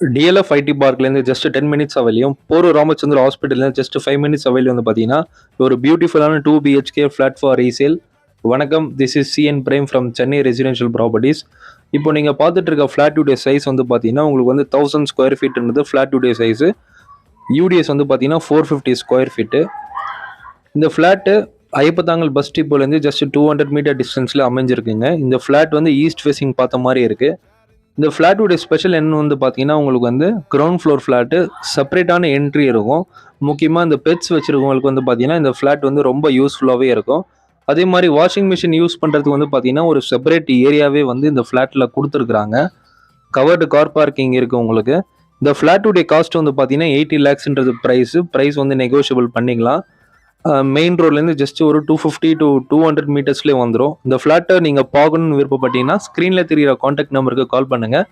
DLF IT பார்க்லேருந்து just 10 minutes அவையிலையும், போரூர் ராமச்சந்திர ஹாஸ்பிட்டல்லேருந்து ஜஸ்ட் 5 மினிட்ஸ் அவையிலும் வந்து பார்த்தீங்கன்னா, ஒரு பியூட்டிஃபுல்லான 2 பிஹெச்கே ஃபிளாட் ஃபார் ரீசேல். வணக்கம், this is CN Prem from Chennai residential properties. இப்போ நீங்கள் பார்த்துட்டு இருக்க ஃப்ளாட்டுடைய சைஸ் வந்து பார்த்தீங்கன்னா, உங்களுக்கு வந்து 1000 ஸ்கொயர் ஃபீட்ன்றது ஃப்ளாட்டுடைய சைஸு. யூடிஎஸ் வந்து பார்த்தீங்கன்னா 450 ஸ்கொயர் ஃபீட்டு. இந்த ஃப்ளாட்டு ஐயப்பத்தாங்கல் பஸ் டிப்போலேருந்து ஜஸ்ட் 200 மீட்டர் டிஸ்டன்ஸில் அமைஞ்சிருக்குங்க. இந்த ஃப்ளாட் வந்து ஈஸ்ட் ஃபேஸிங் பார்த்த மாதிரி இருக்குது. இந்த ஃப்ளாட்டுடைய ஸ்பெஷல் என்ன வந்து பார்த்தீங்கன்னா, உங்களுக்கு வந்து கிரவுண்ட் ஃப்ளோர் ஃப்ளாட்டு, செப்பரேட்டான என்ட்ரி இருக்கும். முக்கியமாக இந்த பெட்ஸ் வச்சுருக்கவங்களுக்கு வந்து பார்த்தீங்கன்னா, இந்த ஃப்ளாட் வந்து ரொம்ப யூஸ்ஃபுல்லாகவே இருக்கும். அதே மாதிரி வாஷிங் மிஷின் யூஸ் பண்ணுறதுக்கு வந்து பார்த்தீங்கன்னா, ஒரு செப்பரேட் ஏரியாவே வந்து இந்த ஃப்ளாட்டில் கொடுத்துருக்குறாங்க. கவர்டு கார் பார்க்கிங் இருக்குது உங்களுக்கு. இந்த ஃப்ளாட்டுடைய காஸ்ட் வந்து பார்த்தீங்கன்னா 80 லேக்ஸ்ன்றது ப்ரைஸ் வந்து நெகோஷியபிள் பண்ணிக்கலாம். மெயின் ரோட்லேருந்து ஜஸ்ட் ஒரு 250 to 200 மீட்டர்ஸ்லேயே வந்துடும். இந்த ஃப்ளாட்டை நீங்கள் பார்க்கணுன்னு விருப்பப்பட்டீங்கன்னா, ஸ்க்ரீனில் தெரிகிற காண்டாக்ட் நம்பருக்கு கால் பண்ணுங்கள்.